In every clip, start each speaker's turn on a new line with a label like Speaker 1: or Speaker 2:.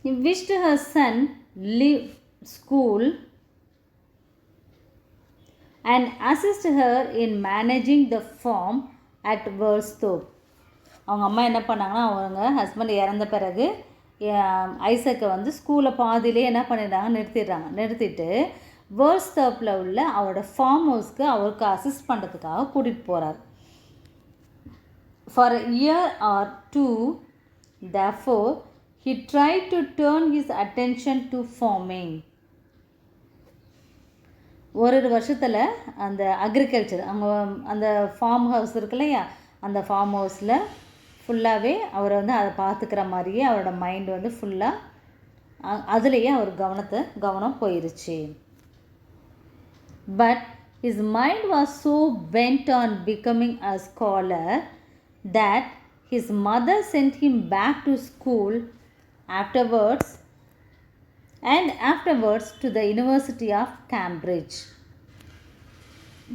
Speaker 1: He wished her son leave school and assist her in managing the farm at Worsthorpe. அவங்க அம்மா என்ன பண்ணாங்கன்னா, அவங்க ஹஸ்பண்ட் இறந்த பிறகு ஐசக்கை வந்து ஸ்கூலில் பாதியிலே என்ன பண்ணிடுறாங்க, நிறுத்திட்டு வேர்ஸ்தர்ப்பில் உள்ள அவரோட ஃபார்ம் ஹவுஸ்க்கு அவருக்கு அசிஸ்ட் பண்ணுறதுக்காக கூட்டிகிட்டு போகிறார். For a year or two, therefore, he tried to turn his attention to farming. ஒரு வருஷத்தில் அந்த அக்ரிகல்ச்சர் அங்கே அந்த ஃபார்ம் ஹவுஸ் இருக்கு இல்லையா, அந்த ஃபார்ம் ஹவுஸில் ஃபுல்லாகவே அவர் வந்து அதை பார்த்துக்கிற மாதிரியே அவரோட மைண்ட் வந்து ஃபுல்லாக அதுலேயே அவர் கவனம் போயிருச்சு. But his mind was so bent on becoming a scholar that his mother sent him back to school afterwards to the University of Cambridge.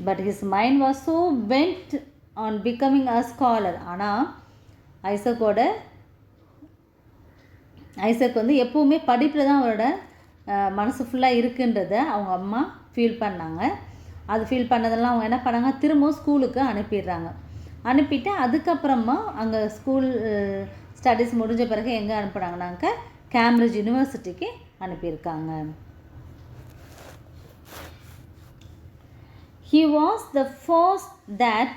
Speaker 1: But his mind was so bent on becoming a scholar. ஆனால் Isaac வந்து எப்போவுமே படிப்பில் தான் அவரோட மனசு ஃபுல்லாக இருக்குன்றதை அவங்க அம்மா ஃபீல் பண்ணாங்க. அது ஃபீல் பண்ணதெல்லாம் அவங்க என்ன பண்ணாங்க, திரும்பவும் ஸ்கூலுக்கு அனுப்பிட்டு அதுக்கப்புறமா அங்கே ஸ்கூல் ஸ்டடீஸ் முடிஞ்ச பிறகு எங்கே அனுப்புனாங்கனாக்க கேம்பிரிட்ஜ் யூனிவர்சிட்டிக்கு அனுப்பியிருக்காங்க. He was the first that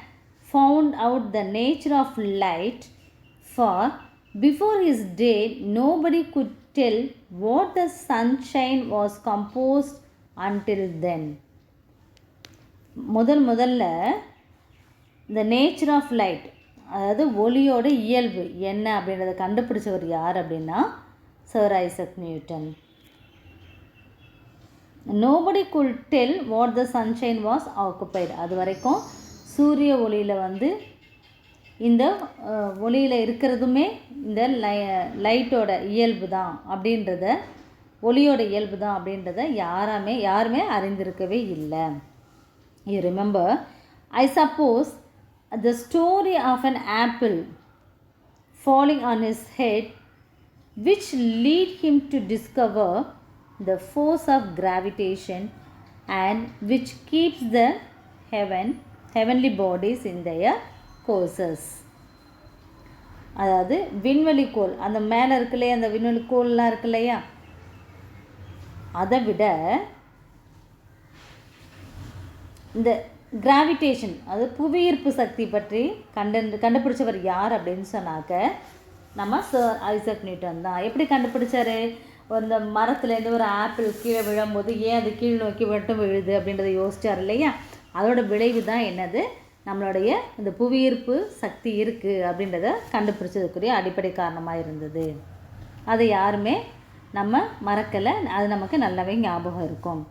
Speaker 1: found out the nature of light, for before his day nobody could tell what the sunshine was composed until then. முதல்ல the nature of light, அதாவது ஒளியோட இயல்பு என்ன அப்படின்றத கண்டுபிடிச்சவர் யார் அப்படின்னா sir Isaac Newton. nobody could tell what the sunshine was occupied. அது வரைக்கும் சூரிய ஒளியில் வந்து இந்த ஒளியில் இருக்கிறதுமே இந்த லைட்டோட இயல்பு தான் அப்படின்றத, ஒளியோட இயல்பு தான் அப்படின்றத யாருமே அறிந்திருக்கவே இல்லை. You remember, I suppose the story of an apple falling on his head, which lead him to discover the force of gravitation and which keeps the heavenly bodies in their courses. அதாவது விண்வெளி கோள், அந்த மேலே இருக்குல்லையா, அந்த விண்வெளி கோள்லாம் இருக்கு இல்லையா, அதை விட இந்த கிராவிடேஷன், அது புவியீர்ப்பு சக்தி பற்றி கண்டுபிடிச்சவர் யார் அப்படின்னு சொன்னாக்க நம்ம சர் ஐசக் நியூட்டன் தான். எப்படி கண்டுபிடிச்சாரு, இந்த மரத்துலேருந்து ஒரு ஆப்பிள் கீழே விழும்போது ஏன் அது கீழ் நோக்கி மட்டும் விழுது அப்படின்றத யோசிச்சார் இல்லையா, அதோட விளைவு தான் என்னது, நம்மளுடைய இந்த புவியீர்ப்பு சக்தி இருக்குது அப்படின்றத கண்டுபிடிச்சதுக்குரிய அடிப்படை காரணமாக இருந்தது. அதை யாருமே நம்ம மறக்கலை, அது நமக்கு நல்லாவே ஞாபகம் இருக்கும்.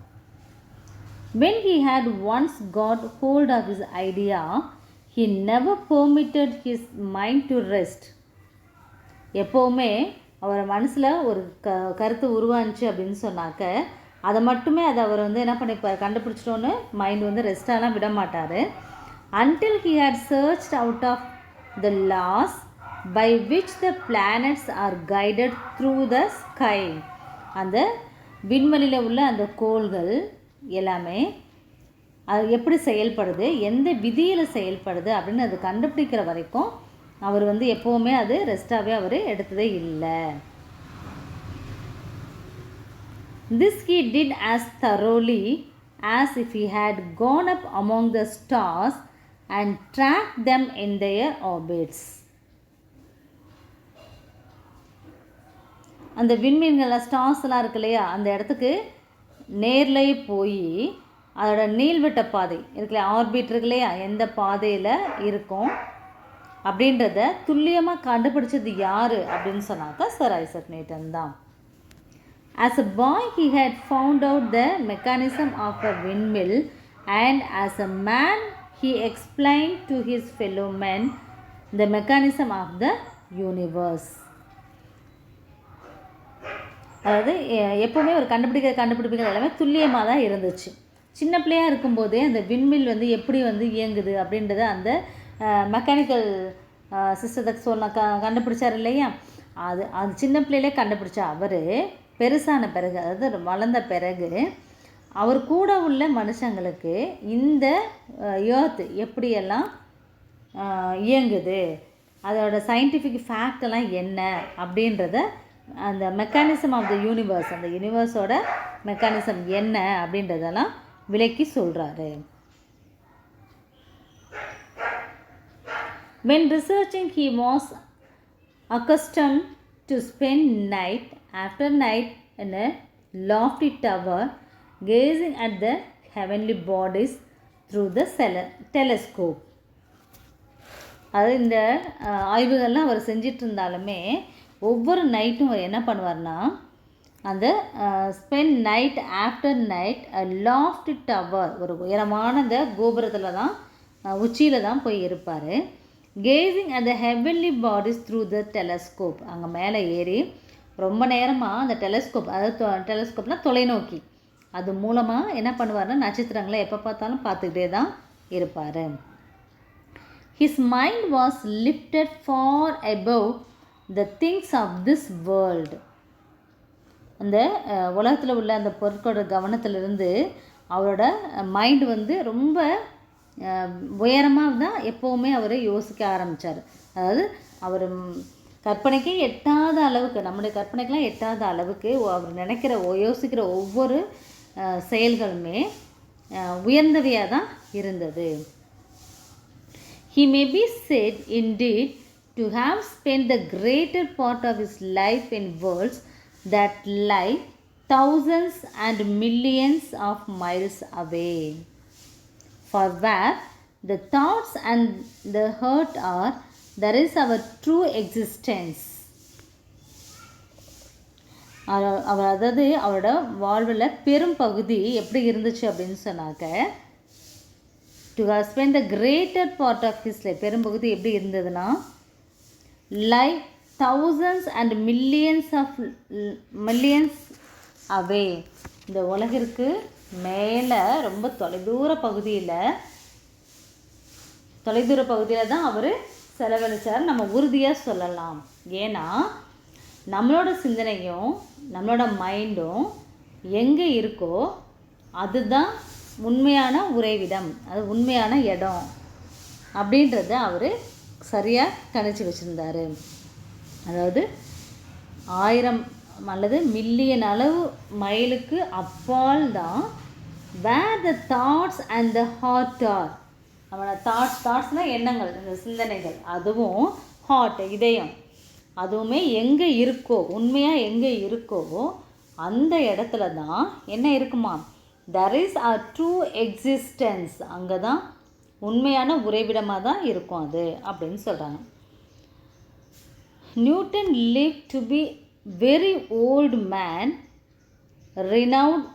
Speaker 1: When he had once got hold of his idea, he never permitted his mind to rest. எப்போவுமே அவர் மனசில் ஒரு கருத்து உருவாச்சு அப்படின்னு சொன்னாக்க அதை மட்டுமே அவர் வந்து என்ன பண்ணிப்பார், கண்டுபிடிச்சிட்டோன்னு மைண்ட் வந்து ரெஸ்டாலாம் விட மாட்டார். until he had searched out of the laws by which the planets are guided through the sky. அந்த விண்வெளியில் உள்ள அந்த கோள்கள் எல்லாமே அது எப்படி செயல்படுது, எந்த விதியில் செயல்படுது அப்படின்னு அது கண்டுபிடிக்கிற வரைக்கும் அவர் வந்து எப்போவுமே அது ரெஸ்டாகவே அவர் எடுத்ததே இல்லை. This he did as thoroughly as if he had gone up among the stars and tracked them in their orbits. அந்த விண்மீன்கள் ஸ்டார்ஸ்லாம் இருக்கு இல்லையா, அந்த இடத்துக்கு நேர்லேயே போய் அதோட நீள்வட்ட பாதை இருக்குல்லையா, ஆர்பிட் இருக்கு இல்லையா, எந்த பாதையில் இருக்கும் அப்படின்றத துல்லியமாக கண்டுபிடிச்சது யார் அப்படின்னு சொன்னாக்கா சர் ஐசக் நியூட்டன் தான். As a boy he had found out the mechanism of a windmill, and as a man he explained to his fellow men the mechanism of the universe. அதாவது எப்போவுமே ஒரு கண்டுபிடிப்புகள் எல்லாமே துல்லியமாக தான் இருந்துச்சு. சின்ன பிள்ளையாக இருக்கும்போதே அந்த விண்மில் வந்து எப்படி வந்து இயங்குது அப்படின்றத அந்த மெக்கானிக்கல் சிஸ்டத்தை கண்டுபிடிச்சார் இல்லையா, அது சின்ன பிள்ளையிலே கண்டுபிடிச்ச அவர் பெருசான பிறகு, அதாவது வளர்ந்த பிறகு, அவர் கூட உள்ள மனுஷங்களுக்கு இந்த எர்த் எப்படியெல்லாம் இயங்குது, அதோட சயின்டிஃபிக் ஃபேக்டெல்லாம் என்ன அப்படின்றத, அந்த மெக்கானிசம் ஆஃப் த யூனிவர்ஸ், அந்த யூனிவர்ஸோட மெக்கானிசம் என்ன அப்படின்றதெல்லாம் விளக்கி சொல்கிறாரு. When researching, he was accustomed to spend night after night in a lofty tower, gazing at the heavenly bodies through the telescope. அது இந்த ஆய்வுகள்லாம் அவர் செஞ்சிட்டு இருந்தாலுமே ஒவ்வொரு நைட்டும் அவர் என்ன பண்ணுவார்னா, அந்த spend night after night loft tower, ஒரு உயரமான அந்த கோபுரத்தில் தான், உச்சியில் தான் போய் இருப்பார். Gazing at the heavenly bodies through the telescope, அங்கே மேலே ஏறி ரொம்ப நேரமாக அந்த டெலஸ்கோப், அதாவது டெலஸ்கோப்னால் தொலைநோக்கி, அது மூலமாக என்ன பண்ணுவார்னா நட்சத்திரங்களை எப்போ பார்த்தாலும் பார்த்துக்கிட்டே தான் இருப்பார். His mind was lifted far above the things of this world. அந்த உலகத்தில் உள்ள அந்த பொருட்களோட கவனத்திலிருந்து அவரோட மைண்ட் வந்து ரொம்ப உயரமாக தான் எப்போவுமே அவர் யோசிக்க ஆரம்பித்தார். அதாவது அவர் கற்பனைக்கே எட்டாத அளவுக்கு, நம்முடைய கற்பனைக்கெலாம் எட்டாத அளவுக்கு அவர் நினைக்கிற யோசிக்கிற ஒவ்வொரு செயல்களுமே உயர்ந்தவையாக தான் இருந்தது. He may be said indeed to have spent the greater part of his life in worlds that lie thousands and millions of miles away. For where the thoughts and the heart are, there is our true existence. அவர் அதாவது அவரோட வாழ்வில் பெரும் பகுதி எப்படி இருந்துச்சு அப்படின்னு சொன்னாக்க, to how spend the greater part of his life, பெரும்பகுதி எப்படி இருந்ததுன்னா, like thousands and millions away, இந்த உலகிற்கு மேலே ரொம்ப தொலைதூர பகுதியில் தான் அவர் செலவழித்தார் நம்ம உறுதியாக சொல்லலாம். ஏன்னா நம்மளோட சிந்தனையும் நம்மளோட மைண்டும் எங்கே இருக்கோ அதுதான் உண்மையான உறைவிடம், அது உண்மையான இடம் அப்படின்றத அவர் சரியாக கணிச்சு வச்சுருந்தார். அதாவது 1000 அல்லது மில்லியன் அளவு மைலுக்கு அப்பால் தான் where the thoughts and the heart are, நம்மளோட தாட்ஸ்னால் எண்ணங்கள், இந்த சிந்தனைகள், அதுவும் ஹார்ட் இதயம், அதுவுமே எங்கே இருக்கோ, உண்மையாக எங்கே இருக்கோ அந்த இடத்துல தான் என்ன இருக்குமா, there is a true existence, அங்கே தான் உண்மையான உறைவிடமாக தான் இருக்கும் அது அப்படின்னு சொல்கிறாங்க. Newton lived to be very old man, renowned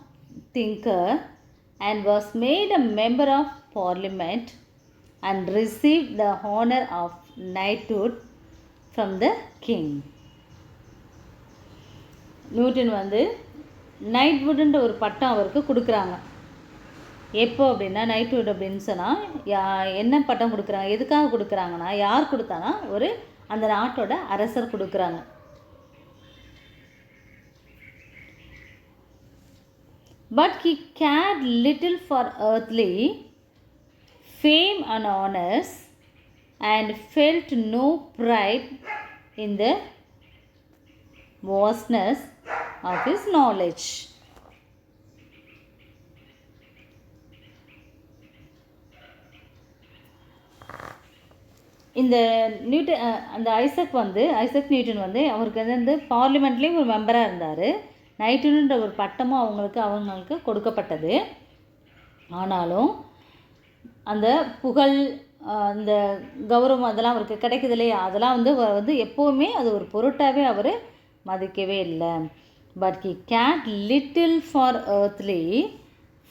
Speaker 1: thinker, and was made a member of parliament and received the honor of knighthood from the king. Newton வந்து நைட்வுட்ன்ற ஒரு பட்டம் அவருக்கு கொடுக்குறாங்க. எப்போ அப்படின்னா, நைட்வுட் அப்படின்னு சொன்னால் என்ன பட்டம் கொடுக்குறாங்க, எதுக்காக கொடுக்குறாங்கன்னா, யார் கொடுத்தானா, ஒரு அந்த நாட்டோட அரசர் கொடுக்குறாங்க. But he cared little for earthly fame and honors and felt no pride in the vastness of his knowledge. இந்த அந்த ஐசக் நியூட்டன் வந்து அவருக்கு வந்து பார்லிமெண்ட்லேயும் ஒரு மெம்பராக இருந்தார். நைட்டுன்ற ஒரு பட்டமும் அவங்களுக்கு கொடுக்கப்பட்டது. ஆனாலும் அந்த புகழ், அந்த கௌரவம் அதெல்லாம் அவருக்கு கிடைக்குது இல்லையா, அதெல்லாம் வந்து எப்போவுமே அது ஒரு பொருட்டாகவே அவர் மதிக்கவே இல்லை. But he cared little for earthly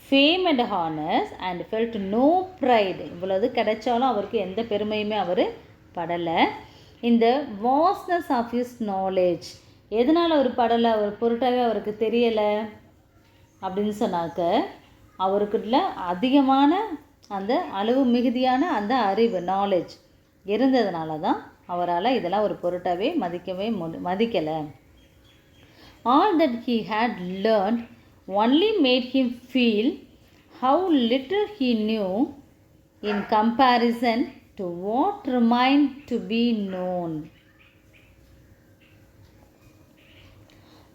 Speaker 1: fame and honors and felt no pride. இவ்வளவு கிடைச்சாலும் அவருக்கு எந்த பெருமையுமே அவர் படலை. இந்த vastness of his knowledge, எதனால் அவர் படலை, அவர் பொருட்டாகவே அவருக்கு தெரியலை அப்படின்னு சொன்னாக்க, அவருக்குள்ள அதிகமான அந்த அளவு மிகுதியான அந்த அறிவு, நாலேஜ் இருந்ததுனால தான் அவரால் இதெல்லாம் ஒரு பொருட்டாகவே மதிக்கலை. All that he had learned only made him feel how little he knew in comparison to what remained to be known.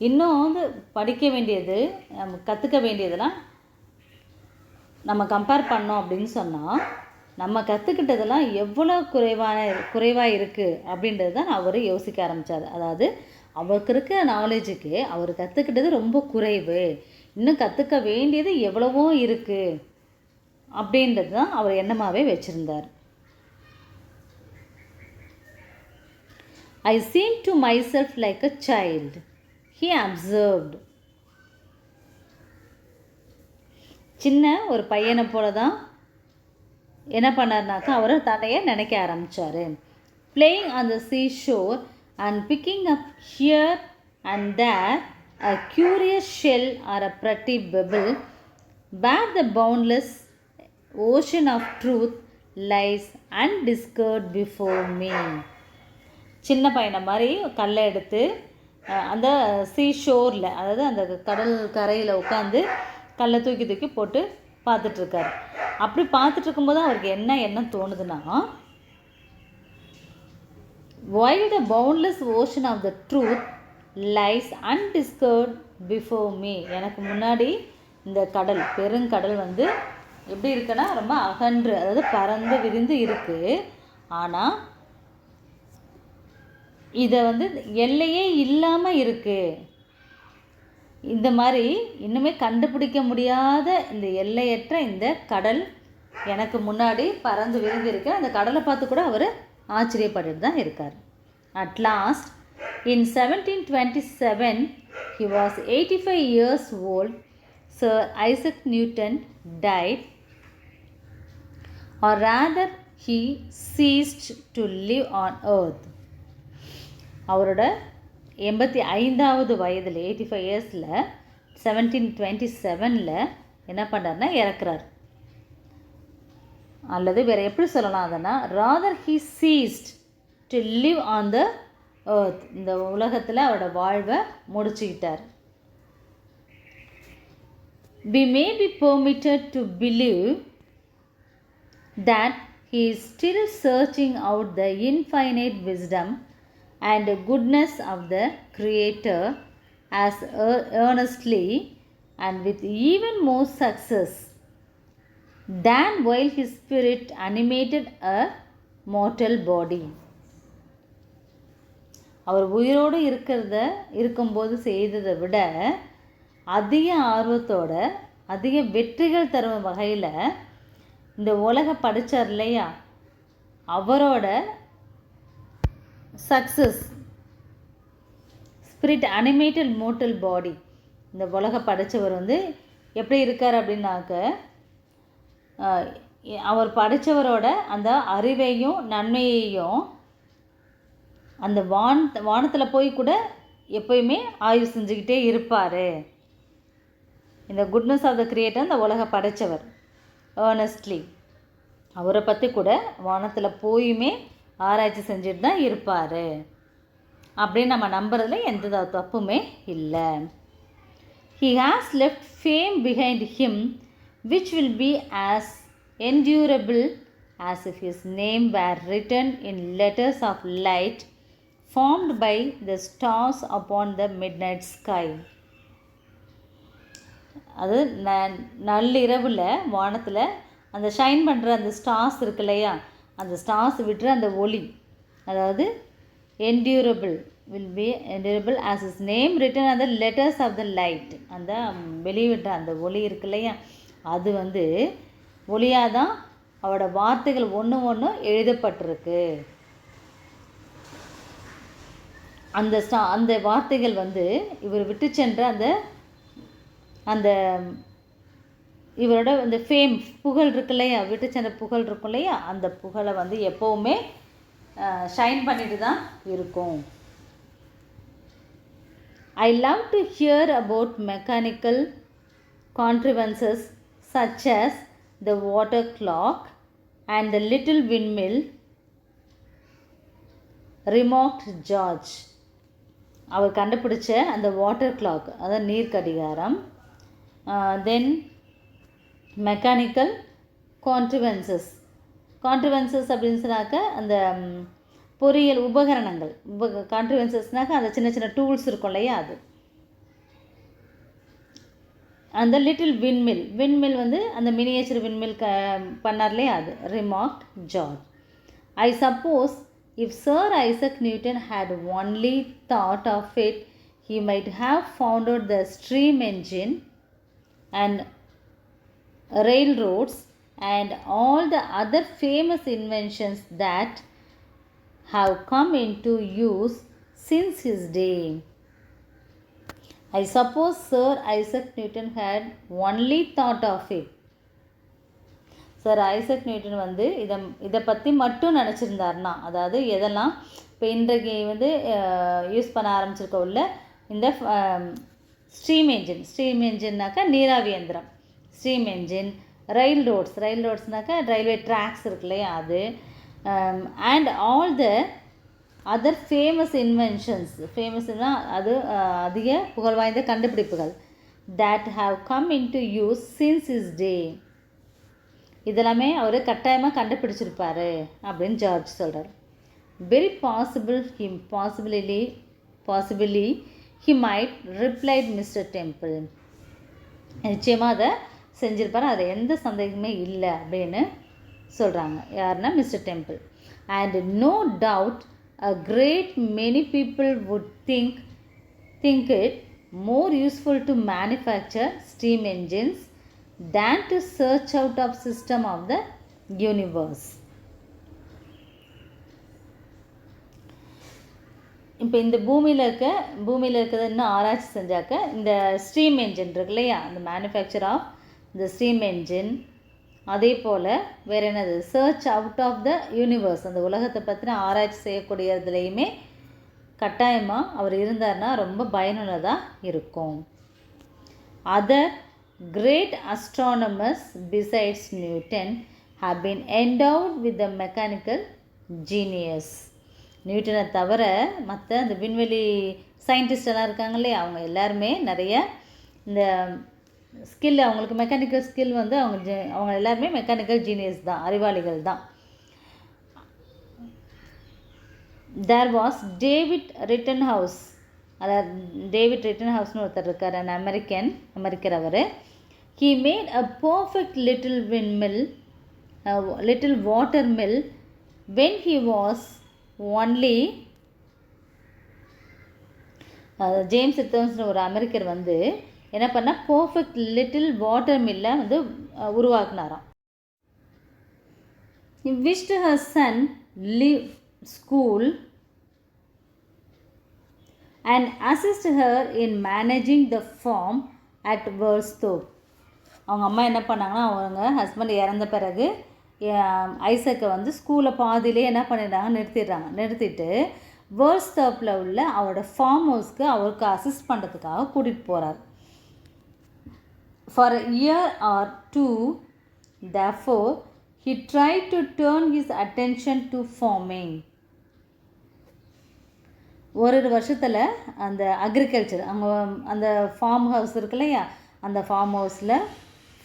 Speaker 1: இன்னும் வந்து படிக்க வேண்டியது, நம்ம கற்றுக்க வேண்டியதெல்லாம் நம்ம கம்பேர் பண்ணோம் அப்படின்னு சொன்னால் நம்ம கற்றுக்கிட்டதெல்லாம் எவ்வளோ குறைவாக இருக்குது அப்படின்றது தான் அவர் யோசிக்க ஆரம்பித்தார். அதாவது அவருக்கு இருக்க நாலேஜுக்கு அவர் கற்றுக்கிட்டது ரொம்ப குறைவு, இன்னும் கற்றுக்க வேண்டியது எவ்வளவோ இருக்குது அப்படின்றது தான் அவர் எண்ணமாகவே வச்சுருந்தார். I seemed to myself like a child, he observed. சின்ன ஒரு பையனை போல தான் என்ன பண்ணார்னாக்கா அவர் தன்னையே நினைக்க ஆரம்பித்தார். Playing on the seashore and picking up here and there a curious shell or a pretty pebble, where the boundless ocean of truth lies undiscovered before me. சின்ன பையனை மாதிரி கல்லை எடுத்து அந்த சீஷோரில், அதாவது அந்த கடல் கரையில் உட்காந்து கல்லை தூக்கி தூக்கி போட்டு பார்த்துட்ருக்காரு. அப்படி பார்த்துட்ருக்கும்போது அவருக்கு என்ன எண்ணம் தோணுதுன்னா, while the boundless ocean of the truth lies undiscovered before me, எனக்கு முன்னாடி இந்த கடல், பெருங்கடல் வந்து எப்படி இருக்குன்னா ரொம்ப அகன்று, அதாவது பறந்து விரிந்து இருக்குது. ஆனால் இதை வந்து எல்லையே இல்லாமல் இருக்குது. இந்த மாதிரி இன்னுமே கண்டுபிடிக்க முடியாத இந்த எல்லையற்ற இந்த கடல் எனக்கு முன்னாடி பறந்து விரிந்து இருக்கு. அந்த கடலை பார்த்து கூட அவர் ஆச்சரியப்பட்டு தான் இருக்கார். At last in 1727 he was 85 years old. Sir Isaac Newton died, or rather he ceased to live on earth. அவரோட 85வது வயதில் 85 இயர்ஸில் 1727 என்ன பண்ணார்னா இறக்குறார். அல்லது வேறு எப்படி சொல்லலாம் அதனா, rather he ceased to live on the earth, இந்த உலகத்தில் அவரோட வாழ்வை முடிச்சுக்கிட்டார். We may be permitted to believe that he is still searching out the infinite wisdom and goodness of the Creator as earnestly and with even more success than while his spirit animated a mortal body. அவர் உயிரோடு இருக்கும்போது செய்ததை விட அதிக ஆர்வத்தோட அதிக வெற்றிகள் தரும் வகையில் இந்த உலக படித்தார் இல்லையா, அவரோட சக்ஸஸ் ஸ்பிரிட் அனிமேட்டட் மோட்டல் பாடி, இந்த உலக படைத்தவர் வந்து எப்படி இருக்கார் அப்படின்னாக்க, அவர் படைத்தவரோட அந்த அறிவையும் நன்மையையும் அந்த வானத்தில் போய் கூட எப்போயுமே ஆய்வு செஞ்சுக்கிட்டே இருப்பார். இந்த குட்னஸ் ஆஃப் த கிரியேட்டர், இந்த உலக படைத்தவர் ஏர்னஸ்ட்லி அவரை பற்றி கூட வானத்தில் போயுமே ஆராய்ச்சி செஞ்சுட்டு தான் இருப்பார் அப்படின்னு நம்ம நம்புறதுல எந்த தப்புமே இல்லை. He has left fame behind him which will be as endurable as if his name were written in letters of light formed by the stars upon the midnight sky. அது நள்ளிரவில் வானத்தில் அந்த ஷைன் பண்ணுற அந்த ஸ்டார்ஸ் இருக்கு இல்லையா, அந்த stars விட்டுற அந்த ஒளி, அதாவது endurable will be endurable as his name written on the letters of the light, அந்த வெளிவிட்ட அந்த ஒளி இருக்கு இல்லையா, அது வந்து ஒளியாக தான் அவரோட வார்த்தைகள் ஒன்று எழுதப்பட்டிருக்கு. அந்த வார்த்தைகள் வந்து இவர் விட்டு சென்ற அந்த இவரோட இந்த ஃபேம் புகழ் இருக்கு இல்லையா, விட்டு சென்ற புகழ் இருக்கும் இல்லையா, அந்த புகழை வந்து எப்போவுமே ஷைன் பண்ணிட்டு தான் இருக்கும். I love to hear about mechanical contrivances such as the water clock and the little windmill remarked George. அவர் கண்டுபிடிச்ச அந்த வாட்டர் கிளாக், அதாவது நீர் கடிகாரம். தென் மெக்கானிக்கல் கான்ட்ரிவன்சஸ். கான்ட்ரிவன்சஸ் அப்படின்னு சொன்னாக்க அந்த பொறியியல் உபகரணங்கள். கான்ட்ரிவன்சஸ்னாக்க அந்த சின்ன சின்ன டூல்ஸ் இருக்கும் இல்லையா, அது. அந்த லிட்டில் விண்மில், விண்மில் வந்து அந்த மினியேச்சர் விண்மில் பண்ணார் இல்லையா, அது remarked George. I suppose if Sir Isaac Newton had only thought of it, he might have founded the steam engine and railroads and all the other famous inventions that have come into use since his day. I suppose Sir Isaac Newton had only thought of it. Sir Isaac Newton வந்து இதை பற்றி மட்டும் நினச்சிருந்தாருன்னா, அதாவது எதெல்லாம் இப்போ இன்றைக்கு வந்து use பண்ண ஆரம்பிச்சிருக்க உள்ள இந்த ஸ்டீம் என்ஜின். ஸ்டீம் என்ஜின்னாக்கா நீராவி இயந்திரம், ஸ்டீம் என்ஜின். ரயில் ரோட்ஸ்னாக்கா ரயில்வே ட்ராக்ஸ் இருக்கு இல்லையா, அது. And all the other famous inventions, ஃபேமஸ்னால் அது அதிக புகழ் வாய்ந்த கண்டுபிடிப்புகள். That have come in to use since his day. இதெல்லாமே அவர் கட்டாயமாக கண்டுபிடிச்சிருப்பார் அப்படின்னு ஜார்ஜ் சொல்கிறார். Very possibly he might replied Mr Temple. நிச்சயமாக அதை செஞ்சுருப்பார், அதில் எந்த சந்தேகமே இல்லை அப்படின்னு சொல்கிறாங்க. யாருன்னா Mister Temple. And no doubt a great many people would think it more useful to manufacture steam engines than to search out of system of the universe. இப்போ இந்த பூமியில் இருக்கிறது இன்னும் ஆராய்ச்சி செஞ்சாக்க இந்த ஸ்டீம் என்ஜின் இருக்கு இல்லையா, அந்த மேனுஃபேக்சர் ஆஃப் இந்த ஸ்டீம் என்ஜின். அதே போல் வேறு என்னது, search out of the universe, அந்த உலகத்தை பற்றின ஆராய்ச்சி செய்யக்கூடியதுலேயுமே கட்டாயமாக அவர் இருந்தார்னா ரொம்ப பயனுள்ளதாக இருக்கும். Other great astronomers besides Newton have been endowed with the mechanical genius. நியூட்டனை தவிர மற்ற அந்த விண்வெளி சயின்டிஸ்டெல்லாம் இருக்காங்க இல்லையா, அவங்க எல்லாருமே நிறைய இந்த ஸ்கில், அவங்களுக்கு மெக்கானிக்கல் ஸ்கில் வந்து அவங்க எல்லாருமே மெக்கானிக்கல் ஜீனியஸ் தான், அறிவாளிகள் தான். There was David Rittenhouse. அதாவது டேவிட் ரிட்டன்ஹவுஸ்னு ஒருத்தர் இருக்கார், அண்ட் அமெரிக்கர் அவர். He made a perfect little windmill, little water mill when he was only James ரிட்டன்ஸ்னு ஒரு அமெரிக்கர் வந்து என்ன பண்ணால் பர்ஃபெக்ட் லிட்டில் வாட்டர் மில்லை வந்து உருவாக்குனாராம். He wished her son leave school and assist her in managing the farm at Worsthorpe. அவங்க அம்மா என்ன பண்ணாங்கன்னா, அவங்க ஹஸ்பண்ட் இறந்த பிறகு ஐசக்கை வந்து ஸ்கூலில் பாதியிலே என்ன பண்ணிடுறாங்க, நிறுத்திட்டு வேர்ஸ்தோப்பில் உள்ள அவரோட ஃபார்ம் ஹவுஸ்க்கு அவருக்கு அசிஸ்ட் பண்ணுறதுக்காக கூட்டிகிட்டு போகிறார். For a year or two, therefore, he tried to turn his attention to farming. ஒரு வருஷத்தில் அந்த அக்ரிகல்ச்சர், அவங்க அந்த ஃபார்ம் ஹவுஸ் இருக்கு இல்லையா, அந்த ஃபார்ம் ஹவுஸில்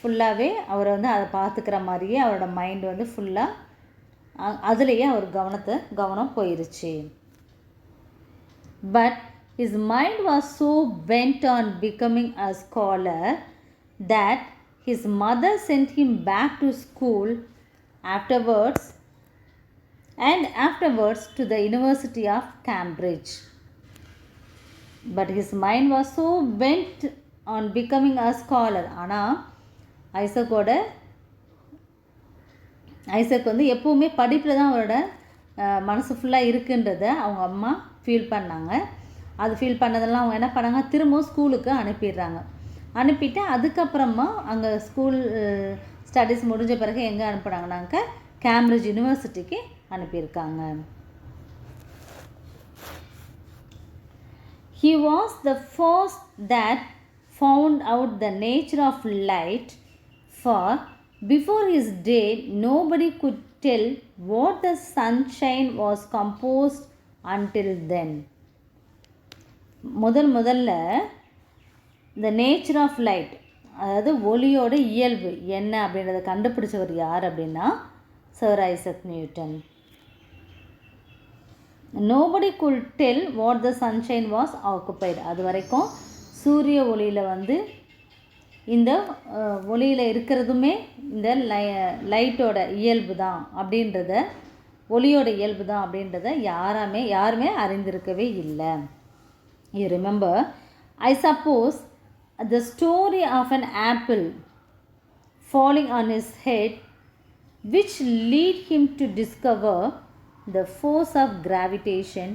Speaker 1: ஃபுல்லாகவே அவரை வந்து அதை பார்த்துக்கிற மாதிரியே அவரோட மைண்ட் வந்து ஃபுல்லாக அதுலேயே அவர் கவனம் போயிருச்சு. But his mind was so bent on becoming a scholar that his mother sent him back to school afterwards to the University of Cambridge. But his mind was so bent on becoming a scholar. ஆனால் Isaac வந்து எப்போவுமே படிப்பில் தான் அவரோட மனசு ஃபுல்லாக இருக்குன்றதை அவங்க அம்மா ஃபீல் பண்ணாங்க. அது ஃபீல் பண்ணதெல்லாம் அவங்க என்ன பண்ணாங்க, திரும்பவும் ஸ்கூலுக்கு அனுப்பிட்டு அதுக்கப்புறமா அங்கே ஸ்கூல் ஸ்டடீஸ் முடிஞ்ச பிறகு எங்கே அனுப்புனாங்கனாக்க கேம்பிரிட்ஜ் யூனிவர்சிட்டிக்கு அனுப்பியிருக்காங்க. He was the first that found out the nature of light, for before his day nobody could tell what the sunshine was composed until then. முதல்ல the nature of light, அதாவது ஒளியோட இயல்பு என்ன அப்படின்றத கண்டுபிடிச்சவர் யார் அப்படின்னா sir Isaac Newton. Nobody could tell what the sunshine was occupied. அது வரைக்கும் சூரிய ஒளியில் இந்த ஒளியில் இருக்கிறதுமே இந்த லைட்டோட இயல்பு தான் அப்படின்றத, ஒளியோட இயல்பு தான் அப்படின்றத யாருமே அறிந்திருக்கவே இல்லை. You remember, I suppose the story of an apple falling on his head, which lead him to discover the force of gravitation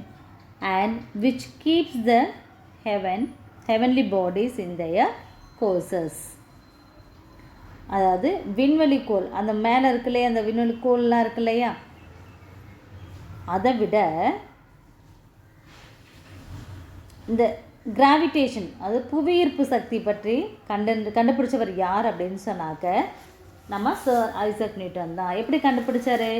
Speaker 1: and which keeps the heavenly bodies in their courses. அதாவது விண்வெளிக்கோள், அந்த மேலே இருக்கு இல்லையா, அந்த விண்வெளிக்கோள்லாம் இருக்கு இல்லையா, அதை விட இந்த கிராவிடேஷன், அது புவியீர்ப்பு சக்தி பற்றி கண்டுபிடிச்சவர் யார் அப்படின்னு சொன்னாக்க நம்ம சர் ஐசக் நியூட்டன் தான். எப்படி கண்டுபிடிச்சாரு?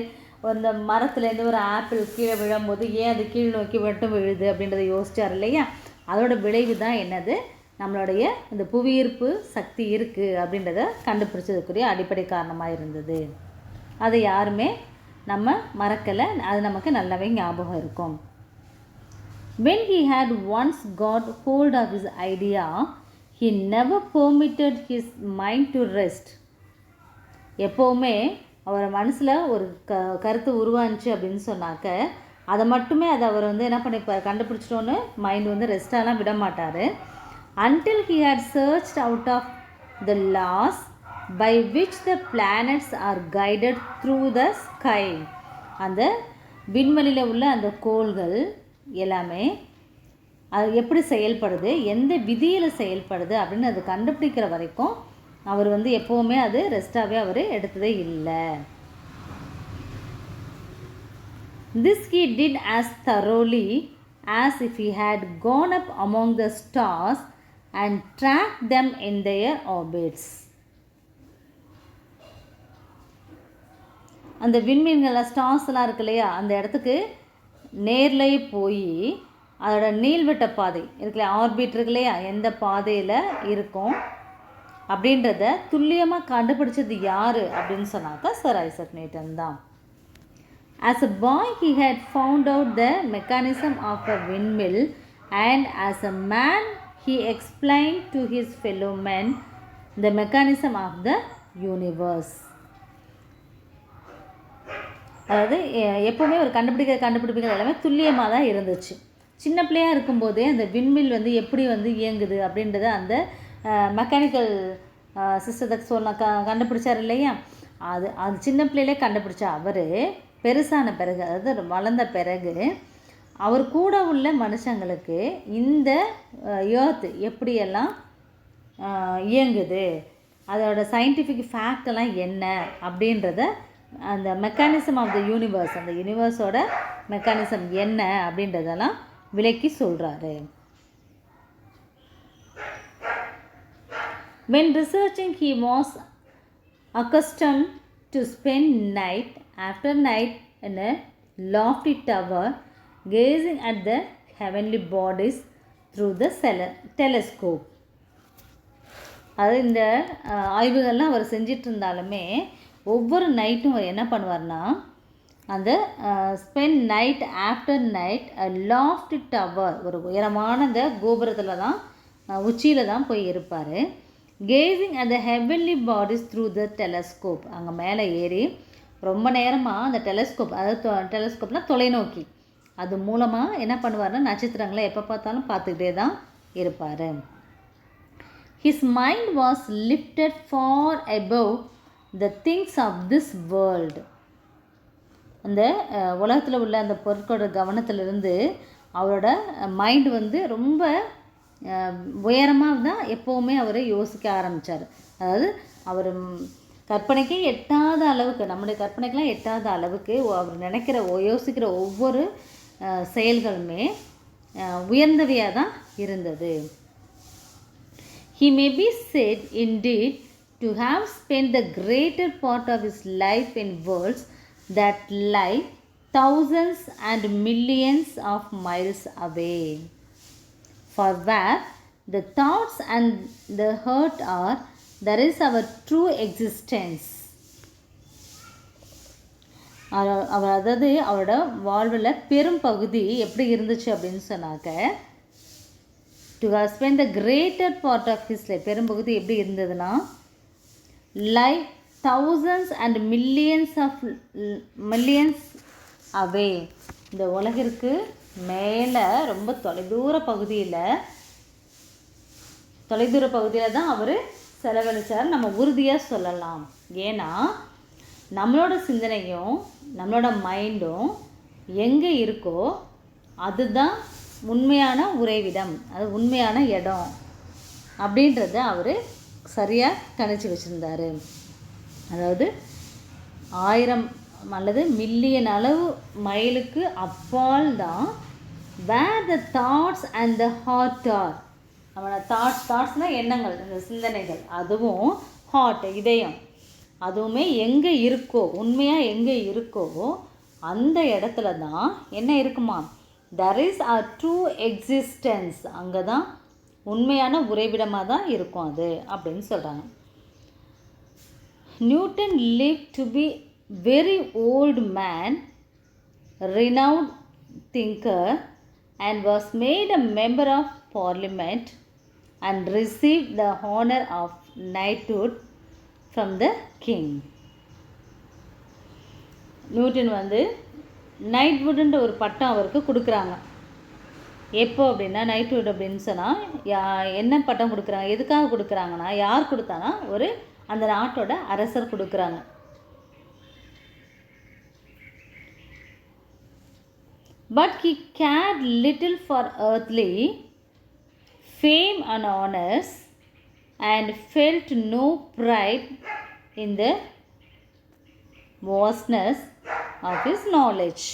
Speaker 1: அந்த மரத்துலேருந்து ஒரு ஆப்பிள் கீழே விழும்போது ஏன் அது கீழ் நோக்கி மட்டும் விழுது அப்படின்றத யோசிச்சார் இல்லையா, அதோட விளைவு தான் என்னது, நம்மளுடைய இந்த புவியீர்ப்பு சக்தி இருக்குது அப்படின்றத கண்டுபிடிச்சதுக்குரிய அடிப்படை காரணமாக இருந்தது. அதை யாருமே நம்ம மறக்கலை, அது நமக்கு நல்லாவே ஞாபகம் இருக்கும். When he had once got hold of his idea, he never permitted his mind to rest. எப்போவுமே அவர் மனசில் ஒரு கருத்து உருவாச்சு அப்படின்னு சொன்னாக்க அதை மட்டுமே அவர் என்ன பண்ணிப்பார், கண்டுபிடிச்சிட்டோன்னு மைண்ட் ரெஸ்டாலாம் விட மாட்டார். Until he had searched out of the laws by which the planets are guided through the sky. அந்த விண்வெளியில் உள்ள அந்த கோள்கள் எல்லாமே அது எப்படி செயல்படுது, எந்த விதியில் செயல்படுது அப்படின்னு அது கண்டுபிடிக்கிற வரைக்கும் அவர் எப்போவுமே அது ரெஸ்டாகவே அவர் எடுத்ததே இல்லை. This he did as thoroughly as if he had gone up among the stars and tracked them in their orbits. அந்த விண்மீன்கள் ஸ்டார்ஸ்லாம் இருக்கு இல்லையா, அந்த இடத்துக்கு நேர்லேயே போய் அதோட நீள்வட்ட பாதை இருக்குல்ல, ஆர்பிட் இருக்கு இல்லையா, எந்த பாதையில் இருக்கும் அப்படின்றத துல்லியமாக கண்டுபிடிச்சது யார் அப்படின்னு சொன்னாக்கா சர் ஐசக் நியூட்டன் தான். As a boy he had found out the mechanism of a windmill, and as a man he explained to his fellow men the mechanism of the universe. அதாவது எப்போவுமே ஒரு கண்டுபிடிப்புகள் எல்லாமே துல்லியமாக தான் இருந்துச்சு. சின்ன பிள்ளையாக இருக்கும்போதே அந்த விண்மில் எப்படி இயங்குது அப்படின்றத அந்த மெக்கானிக்கல் சிஸ்டத்தை கண்டுபிடிச்சார் இல்லையா, அது சின்ன பிள்ளையிலே கண்டுபிடிச்ச அவர் பெருசான பிறகு, அதாவது வளர்ந்த பிறகு அவர் கூட உள்ள மனுஷங்களுக்கு இந்த எர்த் எப்படியெல்லாம் இயங்குது, அதோட சயின்டிஃபிக் ஃபேக்டெல்லாம் என்ன அப்படின்றத, அந்த மெக்கானிசம் ஆஃப் த யூனிவர்ஸ், அந்த யூனிவர்ஸோட மெக்கானிசம் என்ன அப்படின்றதெல்லாம் விளக்கி சொல்கிறாரு. When researching he was accustomed to spend night after night in a lofty tower gazing at the heavenly bodies through the telescope. அது இந்த ஆய்வுகள்லாம் அவர் செஞ்சிட்டு இருந்தாலுமே ஒவ்வொரு நைட்டும் அவர் என்ன பண்ணுவார்னா, அந்த spend night after night loft tower, ஒரு உயரமான அந்த கோபுரத்தில் தான் உச்சியில் தான் போய் இருப்பார். Gazing at the heavenly bodies through the telescope, அங்கே மேலே ஏறி ரொம்ப நேரமாக அந்த டெலஸ்கோப், அதாவது டெலஸ்கோப்னால் தொலைநோக்கி, அது மூலமாக என்ன பண்ணுவார்னா நட்சத்திரங்களை எப்போ பார்த்தாலும் பார்த்துக்கிட்டே தான் இருப்பார். His mind was lifted far above the things of this world. அந்த உலகத்தில் உள்ள அந்த பொருட்களோட கவனத்திலிருந்து அவரோட மைண்டு ரொம்ப உயரமாக தான் எப்போவுமே அவர் யோசிக்க ஆரம்பித்தார். அதாவது அவர் கற்பனைக்கே எட்டாத அளவுக்கு, நம்முடைய கற்பனைக்கெலாம் எட்டாத அளவுக்கு அவர் நினைக்கிற யோசிக்கிற ஒவ்வொரு செயல்களுமே உயர்ந்தவையாக தான் இருந்தது. He may be said indeed to have spent the greater part of his life in worlds that lie thousands and millions of miles away. For where the thoughts and the heart are, there is our true existence. அவர் அதாவது அவரோட வாழ்வில் பெரும் பகுதி எப்படி இருந்துச்சு அப்படின்னு சொன்னாக்க, to how spend the greater part of his life, பெரும்பகுதி எப்படி இருந்ததுன்னா, like thousands and millions away, இந்த உலகிற்கு மேலே ரொம்ப தொலைதூர பகுதியில் தான் அவர் செலவழித்தார் நம்ம உறுதியாக சொல்லலாம். ஏன்னா நம்மளோட சிந்தனையும் நம்மளோட மைண்டும் எங்கே இருக்கோ அதுதான் உண்மையான உறைவிடம், அது உண்மையான இடம் அப்படின்றத அவர் சரியாக கணிச்சு வச்சுருந்தார். அதாவது 1000 அல்லது மில்லியன் அளவு மைலுக்கு அப்பால் தான் where the thoughts and the heart are, நம்மளோட தாட்ஸ்னால் எண்ணங்கள், இந்த சிந்தனைகள், அதுவும் ஹார்ட் இதயம், அதுவுமே எங்கே இருக்கோ, உண்மையாக எங்கே இருக்கோ அந்த இடத்துல தான் என்ன இருக்குமா, there is a true existence, அங்கே தான் உண்மையான உறைவிடமாக தான் இருக்கும் அது அப்படின்னு சொல்கிறாங்க. Newton lived to be very old man, renowned thinker, and was made a member of parliament and received the honor of knighthood from the king. Newton வந்து நைட்வுட்ன்ற ஒரு பட்டம் அவருக்கு கொடுக்குறாங்க. எப்போ அப்படின்னா, நைட்வுட் அப்படின்னு சொன்னால் என்ன பட்டம் கொடுக்குறாங்க, எதுக்காக கொடுக்குறாங்கன்னா, யார் கொடுத்தானா, ஒரு அந்த நாட்டோட அரசர் கொடுக்குறாங்க. But he cared little for earthly fame and honors and felt no pride in the vastness of his knowledge.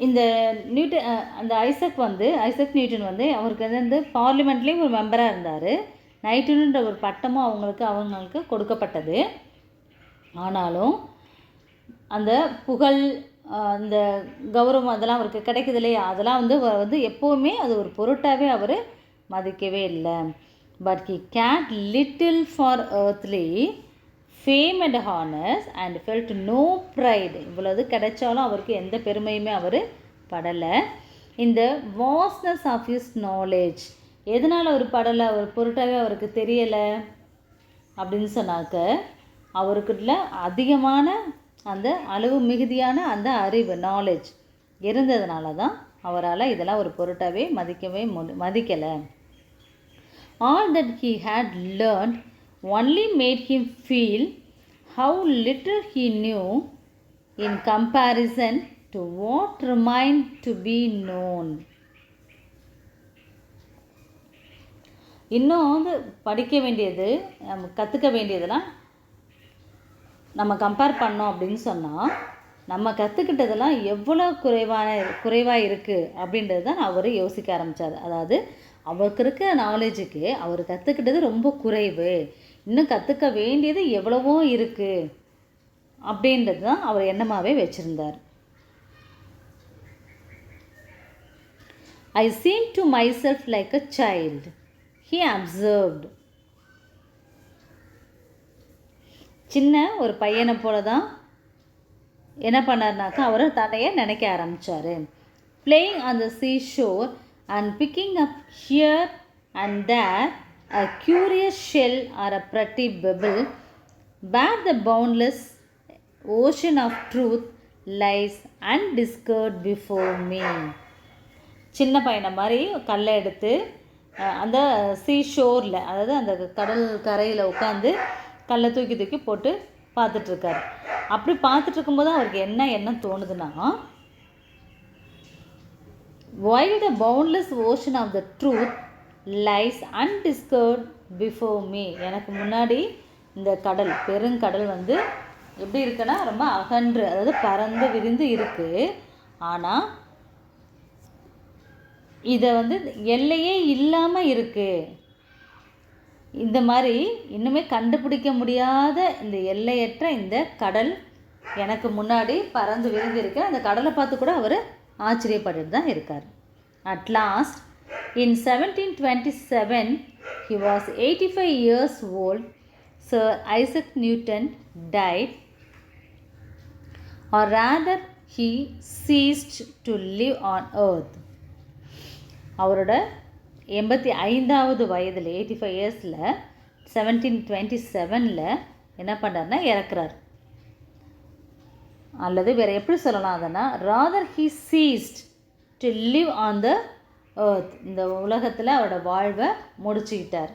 Speaker 1: இந்த அந்த ஐசக் நியூட்டன் வந்து அவருக்கு வந்து பார்லிமெண்ட்லேயும் ஒரு மெம்பராக இருந்தார். நைட்டுன்ற ஒரு பட்டமும் அவங்களுக்கு கொடுக்கப்பட்டது. ஆனாலும் அந்த புகழ், அந்த கௌரவம் அதெல்லாம் அவருக்கு கிடைக்குது இல்லையா, அதெல்லாம் வந்து எப்போவுமே அது ஒரு பொருட்டாகவே அவர் மதிக்கவே இல்லை. But he cared little for earthly fame and honors and felt no pride. இவ்வளவு கிடைச்சாலும் அவருக்கு எந்த பெருமையுமே அவர் படலை. இந்த vastness of his knowledge, எதனால் அவர் படலை, அவர் பொருட்டாகவே அவருக்கு தெரியலை அப்படின்னு சொன்னாக்க, அவருக்குள்ள அதிகமான அந்த அளவு மிகுதியான அந்த அறிவு, நாலேஜ் இருந்ததுனால தான் அவரால் இதெல்லாம் ஒரு பொருட்டாகவே மதிக்கலை. All that he had learned only made him feel how little he knew in comparison to what remained to be known. இன்னும் படிக்க வேண்டியது, நம்ம கற்றுக்க வேண்டியதெல்லாம் நம்ம கம்பேர் பண்ணோம் அப்படின்னு சொன்னால், நம்ம கற்றுக்கிட்டதெல்லாம் எவ்வளோ குறைவாக இருக்குது அப்படின்றது தான் அவர் யோசிக்க ஆரம்பித்தார். அதாவது அவருக்கு இருக்க நாலேஜுக்கு அவர் கற்றுக்கிட்டது ரொம்ப குறைவு, இன்னும் கற்றுக்க வேண்டியது எவ்வளவோ இருக்குது அப்படின்றது தான் அவர் எண்ணமாகவே வச்சுருந்தார். I seemed to myself like a child, he observed. சின்ன ஒரு பையனை போல தான் என்ன பண்ணார்னாக்கா அவர் தன்னையே நினைக்க ஆரம்பித்தார். Playing on the seashore and picking up here and there a curious shell or a pretty pebble, where the boundless ocean of truth lies undiscovered before me. சின்ன பையனை மாதிரி கல்லை எடுத்து அந்த சீஷோரில், அதாவது அந்த கடல் கரையில் உட்காந்து கல்லை தூக்கி தூக்கி போட்டு பார்த்துட்ருக்காரு. அப்படி பார்த்துட்டு இருக்கும்போது அவருக்கு என்ன எண்ணம் தோணுதுன்னா, while the boundless ocean of the truth lies undiscovered before me, எனக்கு முன்னாடி இந்த கடல், பெருங்கடல் வந்து எப்படி இருக்குன்னா ரொம்ப அகன்று, அதாவது பறந்து விரிந்து இருக்குது. ஆனால் இதை வந்து எல்லையே இல்லாமல் இருக்குது. இந்த மாதிரி இன்னுமே கண்டுபிடிக்க முடியாத இந்த எல்லையற்ற இந்த கடல் எனக்கு முன்னாடி பறந்து விரிந்திருக்கு. அந்த கடலை பார்த்து கூட அவர் ஆச்சரியப்பட்டு தான் இருக்கார். At last, in 1727, he was 85 years old. Sir Isaac Newton died, or rather, he ceased to live on earth. அவரோட 85வது வயதில் 85 இயர்ஸில் 1727 என்ன பண்ணுறாருன்னா இறக்குறார். அல்லது வேறு எப்படி சொல்லலாம் அதனா, rather he ceased to live on the earth. இந்த உலகத்தில் அவரோட வாழ்வை முடிச்சுக்கிட்டார்.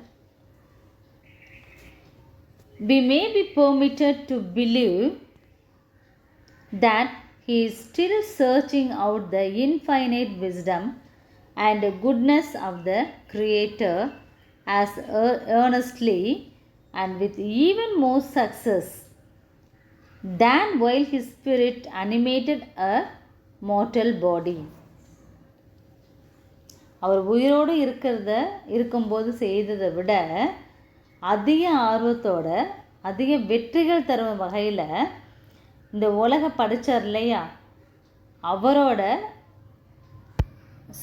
Speaker 1: We may be permitted to believe that he is still searching out the infinite wisdom and goodness of the Creator as earnestly and with even more success than while his spirit animated a mortal body. அவர் உயிரோடு இருக்கும்போது செய்ததை விட அதிக ஆர்வத்தோட அதிக வெற்றிகள் தரும் வகையில் இந்த உலக படித்தார் இல்லையா, அவரோட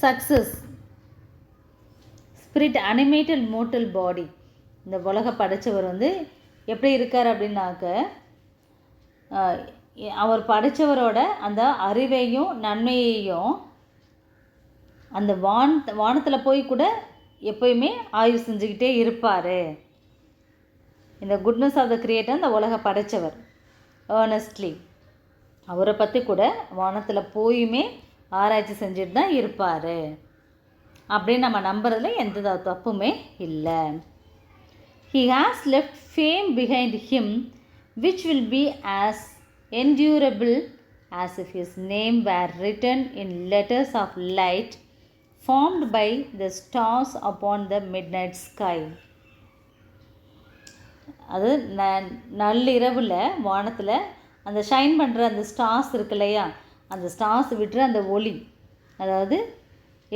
Speaker 1: சக்ஸஸ் ஸ்பிரிட் அனிமேட்டட் மோட்டல் பாடி, இந்த உலக படித்தவர் எப்படி இருக்கார் அப்படின்னாக்க, அவர் படித்தவரோட அந்த அறிவையும் நன்மையையும் அந்த வானத்தில் போய் கூட எப்போயுமே ஆய்வு செஞ்சுக்கிட்டே இருப்பார். இந்த குட்னஸ் ஆஃப் த கிரியேட்டர், அந்த உலக படைத்தவர் ஏர்னஸ்ட்லி, அவரை பற்றி கூட வானத்தில் போயுமே ஆராய்ச்சி செஞ்சுட்டு தான் இருப்பார் அப்படின்னு நம்ம நம்புறதுல எந்த தப்புமே இல்லை. He has left fame behind him which will be as endurable as if his name were written in letters of light formed by the stars upon the midnight sky. அது நள்ளிரவில் வானத்தில் அந்த ஷைன் பண்ணுற அந்த ஸ்டார்ஸ் இருக்கு இல்லையா, அந்த stars விட்டுற அந்த ஒளி, அதாவது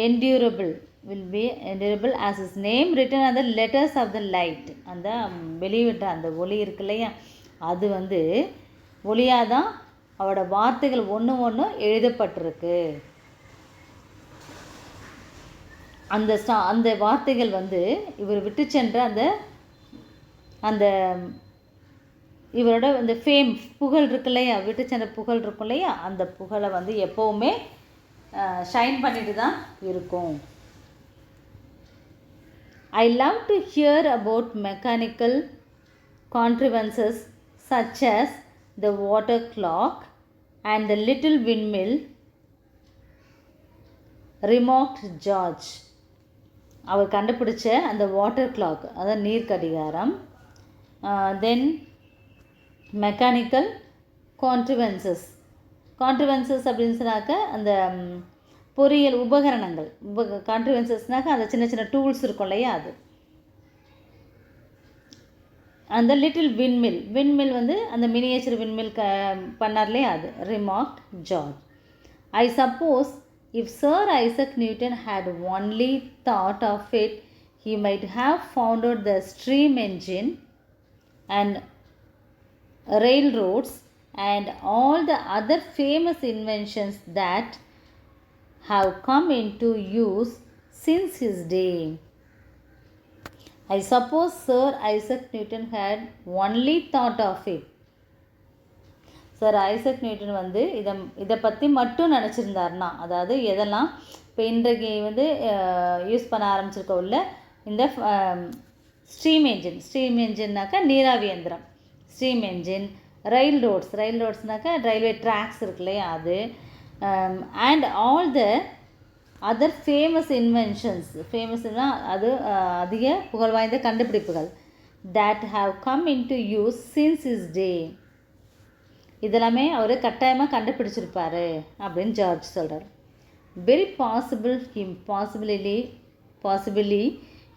Speaker 1: endurable will be endurable as his name written on the letters of the light. அந்த வெளியிட்ட அந்த ஒளி இருக்கு இல்லையா, அது ஒளியாக தான் அவரோட வார்த்தைகள் ஒன்று எழுதப்பட்டிருக்கு. அந்த வார்த்தைகள் இவர் விட்டு சென்ற அந்த இவரோட இந்த ஃபேம் புகழ் இருக்கு இல்லையா, விட்டு சென்ற புகழ் இருக்கும் இல்லையா, அந்த புகழை எப்போவுமே ஷைன் பண்ணிட்டு தான் இருக்கும். I love to hear about mechanical contrivances such as the water clock and the little windmill, remarked George. அவர் கண்டுபிடிச்ச அந்த வாட்டர் கிளாக், அதாவது நீர் கடிகாரம், தென் மெக்கானிக்கல் கான்ட்ரிவன்சஸ் அப்படின்னு சொன்னாக்க அந்த பொறியியல் உபகரணங்கள், கான்ட்ரிவன்சஸ்னாக்க அந்த சின்ன சின்ன டூல்ஸ் இருக்கும் இல்லையா, அது. அந்த லிட்டில் விண்மில் அந்த மினியேச்சர் விண்மில் பண்ணார் இல்லையா, அது. Remarked George. I suppose if Sir Isaac Newton had only thought of it, he might have founded the steam engine and railroads and all the other famous inventions that have come into use since his day. I suppose Sir Isaac Newton had only thought of it. Sir Isaac Newton இதை பற்றி மட்டும் நினச்சிருந்தாருன்னா, அதாவது எதெல்லாம் இப்போ இன்றைக்கு use பண்ண ஆரம்பிச்சிருக்க உள்ள இந்த ஸ்டீம் என்ஜின்னாக்கா நீராவி இயந்திரம், ஸ்டீம் என்ஜின், ரயில்ரோட்ஸ்னாக்கா ரயில்வே ட்ராக்ஸ் இருக்கு இல்லையா, அது. And all the other famous inventions, ஃபேமஸ்னால் அது அதிக புகழ் வாய்ந்த கண்டுபிடிப்புகள், that have come into use since his day. இதெல்லாமே அவர் கட்டாயமாக கண்டுபிடிச்சிருப்பார் அப்படின்னு ஜார்ஜ் சொல்கிறார். Very possibly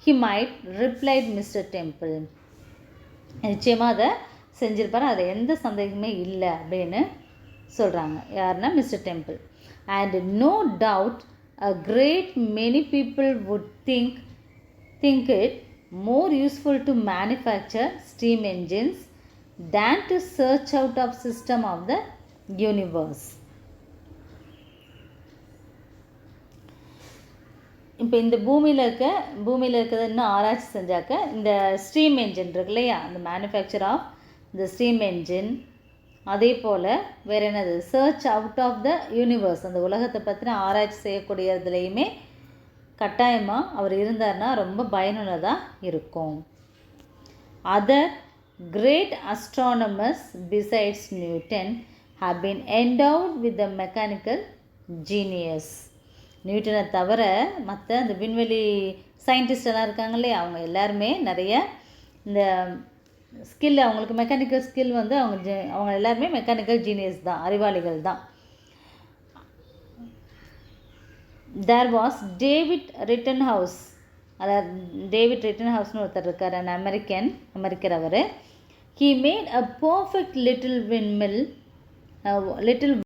Speaker 1: he might replied mister Temple. நிச்சயமாக அதை செஞ்சிருப்பார், அது எந்த சந்தேகமே இல்லை அப்படின்னு சொல்கிறாங்க. யாருன்னா Mister Temple. And no doubt a great many people would think it more useful to manufacture steam engines than to search out of system of the universe. இப்போ இந்த பூமியில் இருக்கிறது இன்னும் ஆராய்ச்சி செஞ்சாக்க இந்த ஸ்டீம் என்ஜின் இருக்கு இல்லையா, அந்த மேனுஃபேக்சர் ஆஃப் இந்த ஸ்டீம் என்ஜின், அதே போல் வேறு என்னது, search out of the universe, அந்த உலகத்தை பற்றின ஆராய்ச்சி செய்யக்கூடியதுலேயுமே கட்டாயமாக அவர் இருந்தார்னா ரொம்ப பயனுள்ளதாக இருக்கும். Other great astronomers besides Newton have been endowed with the mechanical genius. நியூட்டனை தவிர மற்ற இந்த விண்வெளி சயின்டிஸ்ட் எல்லாம் இருக்காங்க இல்லையா, அவங்க எல்லாருமே நிறைய இந்த ஸ்கில், அவங்களுக்கு மெக்கானிக்கல் ஸ்கில் வந்து அவங்க எல்லாருமே மெக்கானிக்கல் ஜீனியஸ் தான், அறிவாளிகள் தான். தேர் வாஸ் டேவிட் ரிட்டன்ஹவுஸ், அதாவது டேவிட் ரிட்டன்ஹவுஸ்னு ஒருத்தர் இருக்கார், அண்ட் அமெரிக்கர் அவர். He made a perfect little windmill, little